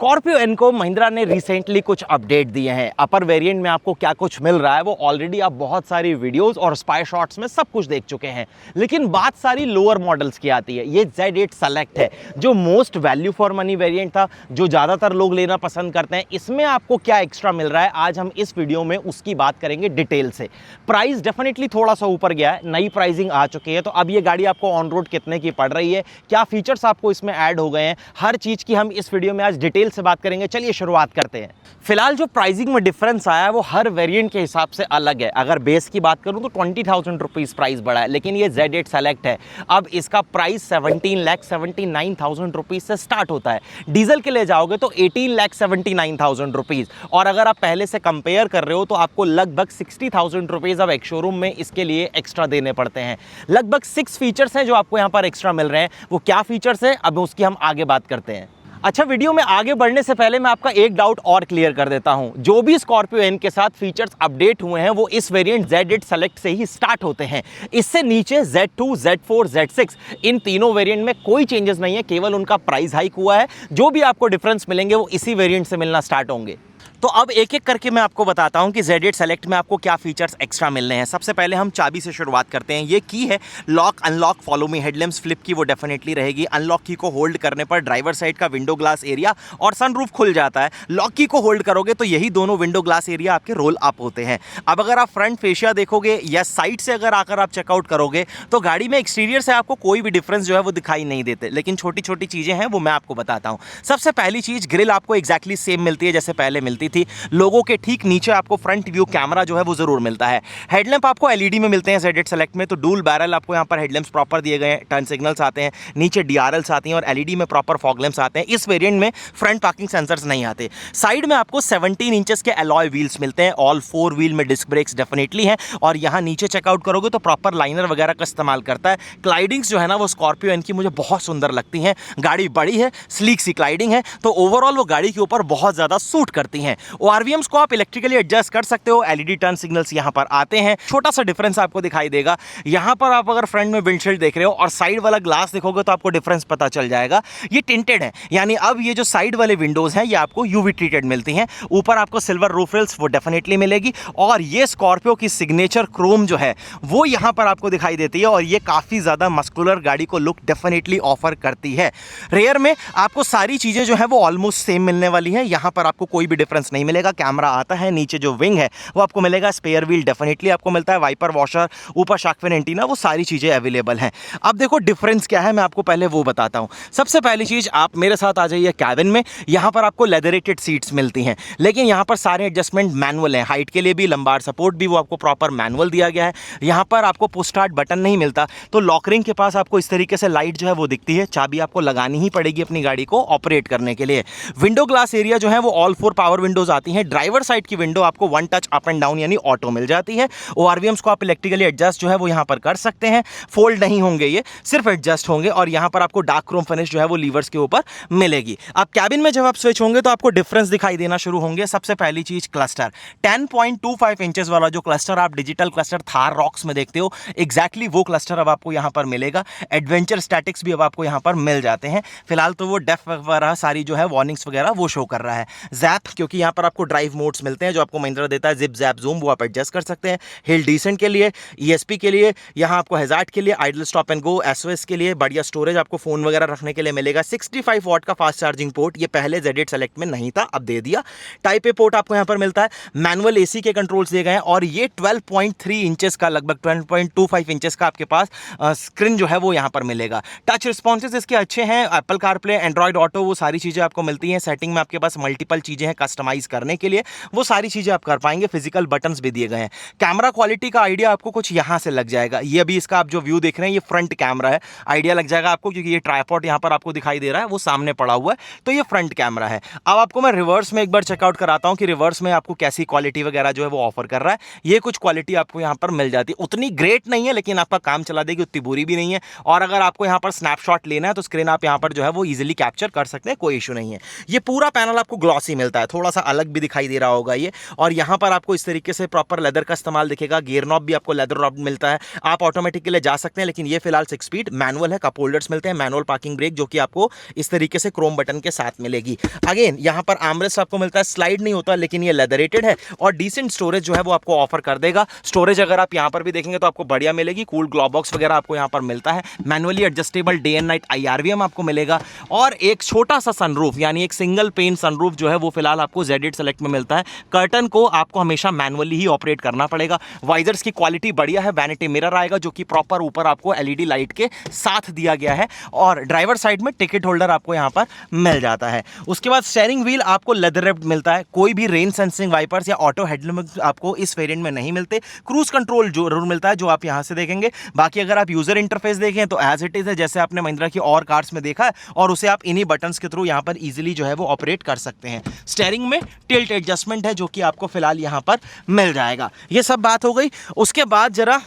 Scorpio N को महिंद्रा ने recently कुछ अपडेट दिए हैं। अपर वेरिएंट में आपको क्या कुछ मिल रहा है वो ऑलरेडी आप बहुत सारी वीडियोस और स्पाई शॉट्स में सब कुछ देख चुके हैं, लेकिन बात सारी लोअर मॉडल्स की आती है। ये Z8 सेलेक्ट है जो most value for money variant था, जो ज़्यादातर लोग लेना पसंद करते हैं। इसमें आपको क्या एक्स्ट्रा मिल रहा है आज हम इस वीडियो में उसकी बात करेंगे डिटेल से। प्राइस डेफिनेटली थोड़ा सा ऊपर गया है, नई प्राइसिंग आ चुकी है। तो अब ये गाड़ी आपको ऑन रोड कितने की पड़ रही है, क्या फीचर्स आपको इसमें ऐड हो गए हैं, हर चीज़ की हम इस वीडियो में आज डिटेल से बात करेंगे। चलिए शुरुआत करते हैं। फिलहाल जो प्राइसिंग में डिफरेंस आया है वो हर वेरिएंट के हिसाब से अलग है। अगर बेस की बात करूं तो 20,000 रुपीज़ प्राइस बढ़ा है, लेकिन ये Z8 सेलेक्ट है। अब इसका प्राइस 17,79,000 रुपीज़ से स्टार्ट होता है। डीजल के लिए जाओगे तो 18,79,000 रुपीज़, और अगर आप पहले से कंपेयर कर रहे हो तो आपको लगभग 60,000 रुपीज़ अब एक शोरूम में इसके लिए एक्स्ट्रा देने पड़ते हैं। लगभग 6 फीचर्स हैं जो आपको यहाँ पर एक्स्ट्रा मिल रहे हैं। वो क्या फीचर्स हैं अब उसकी हम आगे बात करते हैं। अच्छा, वीडियो में आगे बढ़ने से पहले मैं आपका एक डाउट और क्लियर कर देता हूं। जो भी स्कॉर्पियो एन के साथ फीचर्स अपडेट हुए हैं वो इस वेरिएंट Z8 सेलेक्ट से ही स्टार्ट होते हैं। इससे नीचे Z2, Z4, Z6 इन तीनों वेरिएंट में कोई चेंजेस नहीं है, केवल उनका प्राइस हाइक हुआ है। जो भी आपको डिफरेंस मिलेंगे वो इसी वेरिएंट से मिलना स्टार्ट होंगे। तो अब एक एक करके मैं आपको बताता हूं कि Z8 सेलेक्ट में आपको क्या फीचर्स एक्स्ट्रा मिलने हैं। सबसे पहले हम चाबी से शुरुआत करते हैं। ये की है lock unlock follow me headlamps flip की, वो डेफिनेटली रहेगी। अनलॉक की को होल्ड करने पर ड्राइवर साइड का विंडो ग्लास एरिया और सनरूफ खुल जाता है। लॉक की को होल्ड करोगे तो यही दोनों विंडो ग्लास एरिया आपके रोल अप होते हैं। अब अगर आप फ्रंट फेशिया देखोगे या साइड से अगर आकर आप चेकआउट करोगे तो गाड़ी में एक्सटीरियर से आपको कोई भी डिफरेंस जो है वो दिखाई नहीं देते, लेकिन छोटी छोटी चीजें हैं वो मैं आपको बताता हूं। सबसे पहली चीज, ग्रिल आपको एक्जैक्टली सेम मिलती है जैसे पहले मिलती थी। लोगों के ठीक नीचे आपको फ्रंट व्यू कैमरा जो है वो जरूर मिलता है। हेडलैम्प आपको एलईडी में मिलते हैं Z8 सेलेक्ट में, तो डूल बैरल आपको यहां पर हेडलैम्प्स प्रॉपर दिए गए हैं। टर्न सिग्नल्स आते हैं, नीचे DRLs आती हैं और एलईडी में प्रॉपर फॉग लैंप्स आते हैं। इस वेरिएंट में फ्रंट पार्किंग सेंसर्स नहीं आते। साइड में आपको 17 इंचेस के अलॉय व्हील्स मिलते हैं। ऑल 4 व्हील में डिस्क ब्रेक्स डेफिनेटली हैं, और यहां नीचे चेकआउट करोगे तो प्रॉपर लाइनर वगैरह का इस्तेमाल करता है। क्लाइडिंग्स जो है ना वो स्कॉर्पियो एन की मुझे बहुत सुंदर लगती हैं। गाड़ी बड़ी है, स्लीक सी क्लाइडिंग है, तो ओवरऑल वो गाड़ी के ऊपर बहुत ज्यादा सूट करती हैं। ORVMs को आप इलेक्ट्रिकली एडजस्ट कर सकते हो। एलईडी टर्न सिग्नल्स यहां पर आते हैं। छोटा सा डिफरेंस आपको दिखाई देगा, यहां पर आप अगर फ्रंट में विंडशील्ड देख रहे हो और साइड वाला ग्लास देखोगे तो आपको डिफरेंस पता चल जाएगा। ये टिंटेड है, यानी अब ये जो साइड वाले विंडोज हैं ये आपको यूवी ट्रीटेड मिलती हैं। ऊपर आपको सिल्वर रूफ रेल्स वो डेफिनेटली मिलेगी, और ये स्कॉर्पियो की सिग्नेचर क्रोम जो है वो यहां पर आपको दिखाई देती है, और ये काफी ज्यादा मस्कुलर गाड़ी को लुक डेफिनेटली ऑफर करती है। रेयर में आपको सारी चीजें जो है वो ऑलमोस्ट सेम मिलने वाली है। यहां पर आपको कोई भी डिफरेंस नहीं मिलेगा। कैमरा आता है, नीचे जो विंग है वो आपको मिलेगा। स्पेयर व्हील डेफिनेटली आपको मिलता है। वाइपर वॉशर, ऊपर शार्क फिन एंटीना, वो सारी चीजें अवेलेबल हैं। अब देखो डिफरेंस क्या है, मैं आपको पहले वो बताता हूं। सबसे पहली चीज, आप मेरे साथ आ जाइए कैबिन में। यहां पर आपको लेदरेटेड सीट्स मिलती हैं, लेकिन यहां पर सारे एडजस्टमेंट मैनुअल हैं। हाइट के लिए भी, लंबार सपोर्ट भी वो आपको प्रॉपर मैनुअल दिया गया है। यहां पर आपको पुश स्टार्ट बटन नहीं मिलता, तो लॉकरिंग के पास आपको इस तरीके से लाइट जो है वो दिखती है। चाबी आपको लगानी ही पड़ेगी अपनी गाड़ी को ऑपरेट करने के लिए। विंडो ग्लास एरिया जो है वो ऑल 4 पावर विंडोज आती हैं। ड्राइवर साइड की विंडो आपको one touch up and down यानी ऑटो मिल जाती है। ORVMs को आप इलेक्ट्रिकली एडजस्ट जो है वो यहां पर कर सकते हैं। फोल्ड नहीं होंगे, ये सिर्फ एडजस्ट होंगे, और यहां पर आपको डार्क क्रोम फिनिश जो है वो लीवर्स के ऊपर मिलेगी। अब कैबिन में जब आप स्विच होंगे तो आपको डिफरेंस दिखाई देना शुरू होंगे। सबसे पहली चीज, क्लस्टर 10.25 इंचेस वाला जो क्लस्टर आप डिजिटल क्लस्टर थार रॉक्स में देखते हो, एग्जैक्टली वो क्लस्टर अब आपको यहां पर मिलेगा। एडवेंचर स्टैटिक्स भी अब आपको यहां पर मिल जाते हैं। फिलहाल तो वो डेफ वगैरह सारी जो है वार्निंग्स वगैरह वो शो कर रहा है। जैप, क्योंकि यहां पर आपको ड्राइव मोड्स मिलते हैं जो आपको महिंद्रा देता है। जिप, जैप, जूम वो आप एडजस्ट कर सकते हैं। हिल डिसेंट के लिए, ESP के लिए, यहाँ आपको हैजार्ड के लिए, idle stop and go, SOS के लिए, बढ़िया स्टोरेज आपको फोन वगैरह रखने के लिए मिलेगा। 65 वाट का फास्ट चार्जिंग पोर्ट, ये पहले Z8 सेलेक्ट में नहीं था, अब दे दिया। टाइप ए पोर्ट आपको यहाँ पर मिलता है। मैनुअल AC के कंट्रोल्स दिए गए हैं, और ये 12.3 इंचेस का, लगभग 12.25 इंचेस का आपके पास स्क्रीन जो है वो यहाँ पर मिलेगा। टच रिस्पॉन्सेज इसके अच्छे हैं। एप्पल कारप्ले, एंड्रॉइड ऑटो, वो सारी चीजें आपको मिलती हैं। सेटिंग में आपके पास मल्टीपल चीजें हैं कस्टमाइज करने के लिए, वो सारी चीजें आप कर पाएंगे। फिजिकल बटन्स भी दिए गए हैं। कैमरा क्वालिटी का आइडिया आपको कुछ यहां से लग जाएगा। ये अभी इसका आप जो व्यू देख रहे हैं ये फ्रंट कैमरा है, आइडिया लग जाएगा आपको, क्योंकि ये ट्राइपॉड यहां पर आपको दिखाई दे रहा है वो सामने पड़ा हुआ है, तो ये फ्रंट कैमरा है। अब आपको मैं रिवर्स में एक बार चेकआउट कराता हूं कि रिवर्स में आपको कैसी क्वालिटी वगैरह जो है वो ऑफर कर रहा है। ये कुछ क्वालिटी आपको यहां पर मिल जाती है। उतनी ग्रेट नहीं है, लेकिन आपका काम चला देगी, उतनी बुरी भी नहीं है। और अगर आपको यहां पर स्नैपशॉट लेना है तो स्क्रीन आप यहां पर जो है वो इजीली कैप्चर कर सकते हैं, कोई इशू नहीं है। ये पूरा पैनल आपको ग्लॉसी मिलता है, थोड़ा सा अलग भी दिखाई दे रहा होगा ये। और यहाँ पर आपको इस तरीके से प्रॉपर लेदर का इस्तेमाल दिखेगा, गियर नॉब भी आपको लेदर नॉब मिलता है। आप ऑटोमेटिक के लिए जा सकते हैं, लेकिन ये फिलहाल 6 स्पीड मैनुअल है। कप होल्डर्स मिलते हैं, मैनुअल पार्किंग ब्रेक जो कि आपको इस तरीके से क्रोम बटन के साथ मिलेगी। अगेन यहाँ पर आर्मरेस्ट आपको मिलता है, स्लाइड नहीं होता लेकिन ये लेदरेटेड है और डिसेंट स्टोरेज जो है वो आपको ऑफर कर देगा। स्टोरेज अगर आप यहाँ पर भी देखेंगे तो आपको बढ़िया मिलेगी, कूल ग्लॉव बॉक्स वगैरह आपको यहाँ पर मिलता है, manually adjustable day and night IRVM आपको मिलेगा और एक छोटा सा सनरूफ यानी एक सिंगल पेन सनरूफ जो है वो फिलहाल आपको Z8 सेलेक्ट में मिलता है। कर्टन को आपको हमेशा मैनुअली ही ऑपरेट करना पड़ेगा। वाइजर्स की क्वालिटी बढ़िया है, वैनिटी मिरर आएगा जो कि प्रॉपर ऊपर आपको LED लाइट के साथ दिया गया है और ड्राइवर साइड में टिकट होल्डर आपको यहाँ पर मिल जाता है। उसके बाद स्टीयरिंग व्हील आपको लेदर रैप्ड मिलता है, कोई भी रेन सेंसिंग वाइपर्स या ऑटो हेडलैम्प आपको इस वेरिएंट में नहीं मिलते। क्रूज कंट्रोल जरूर मिलता है जो आप यहाँ से देखेंगे। बाकी अगर आप यूजर इंटरफेस देखें तो एज इट इज है जैसे आपने महिंद्रा की और कार्स में देखा है और उसे आप इन्हीं बटन्स के थ्रू यहाँ पर इजीली जो है वो ऑपरेट कर सकते हैं। स्टीयरिंग में टिल्ट एडजस्टमेंट है जो कि आपको फिलहाल यहाँ पर मिल जाएगा। ये सब बात हो गई। उसके बाद जरा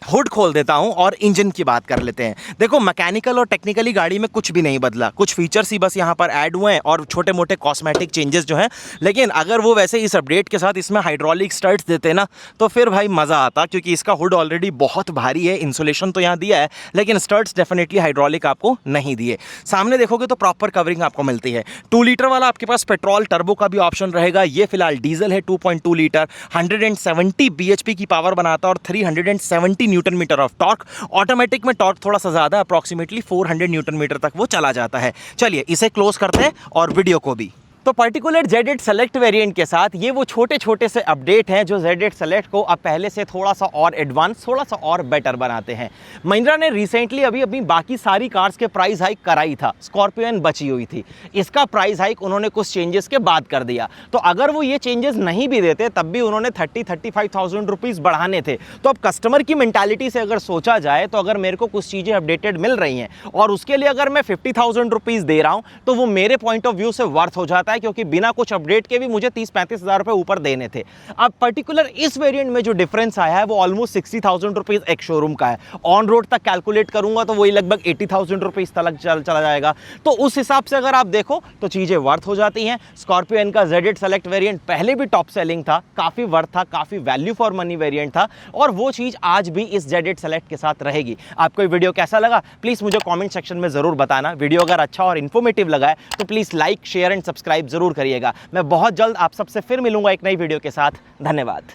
हुड खोल देता हूं और इंजन की बात कर लेते हैं। देखो मैकेनिकल और टेक्निकली गाड़ी में कुछ भी नहीं बदला, कुछ फीचर्स ही बस यहां पर ऐड हुए हैं और छोटे मोटे कॉस्मेटिक चेंजेस जो हैं। लेकिन अगर वो वैसे इस अपडेट के साथ इसमें हाइड्रोलिक स्टड्स देते ना तो फिर भाई मज़ा आता, क्योंकि इसका हुड ऑलरेडी बहुत भारी है। इंसुलेशन तो यहाँ दिया है लेकिन स्टड्स डेफिनेटली हाइड्रोलिक आपको नहीं दिए। सामने देखोगे तो प्रॉपर कवरिंग आपको मिलती है। 2 लीटर वाला आपके पास पेट्रोल टर्बो का भी ऑप्शन रहेगा। ये फिलहाल डीजल है 2.2 लीटर, 170 bhp की पावर बनाता है और 370 newton metre of torque. Automatic में टॉर्क थोड़ा सा ज्यादा, अप्रॉक्सीमेटली 400 न्यूटन मीटर तक वो चला जाता है। चलिए इसे क्लोज करते हैं और वीडियो को भी। तो पर्टिकुलर Z8 सेलेक्ट वेरिएंट के साथ ये वो छोटे छोटे से अपडेट हैं जो Z8 सेलेक्ट को अब पहले से थोड़ा सा और एडवांस, थोड़ा सा और बेटर बनाते हैं। महिंद्रा ने रिसेंटली अभी बाकी सारी कार्स के प्राइस हाइक कराई था, स्कॉर्पियो बची हुई थी। इसका प्राइस हाइक उन्होंने कुछ चेंजेस के बाद कर दिया। तो अगर वो ये चेंजेस नहीं भी देते तब भी उन्होंने 30-35,000 रुपीज़ बढ़ाने थे। तो अब कस्टमर की मेंटालिटी से अगर सोचा जाए तो अगर मेरे को कुछ चीज़ें अपडेटेड मिल रही हैं और उसके लिए अगर मैं 50,000 रुपीज़ दे रहा हूँ तो वो मेरे पॉइंट ऑफ व्यू से वर्थ हो जाता है, क्योंकि बिना कुछ अपडेट के भी मुझे 30-35 हज़ार रुपए ऊपर देने थे। अब पर्टिकुलर इस वेरिएंट में जो डिफरेंस आया है वो ऑलमोस्ट 60,000 रुपीज एक शोरूम का है। ऑन रोड तक कैलकुलेट करूंगा तो वही लगभग 80,000 रुपीज तक चला जाएगा। तो उस हिसाब से अगर आप देखो तो चीजें वर्थ हो जाती हैं। स्कॉर्पियो का Z8 सेलेक्ट वेरिएंट पहले भी टॉप सेलिंग था, काफी वर्थ था, काफी वैल्यू फॉर मनी वेरिएंट था और वो चीज आज भी इस Z8 सेलेक्ट के साथ रहेगी। आपको ये वीडियो कैसा लगा प्लीज मुझे कमेंट सेक्शन में जरूर बताना। वीडियो अगर अच्छा और इन्फॉर्मेटिव लगा है तो please like, share and subscribe जरूर करिएगा। मैं बहुत जल्द आप सबसे फिर मिलूंगा एक नई वीडियो के साथ। धन्यवाद।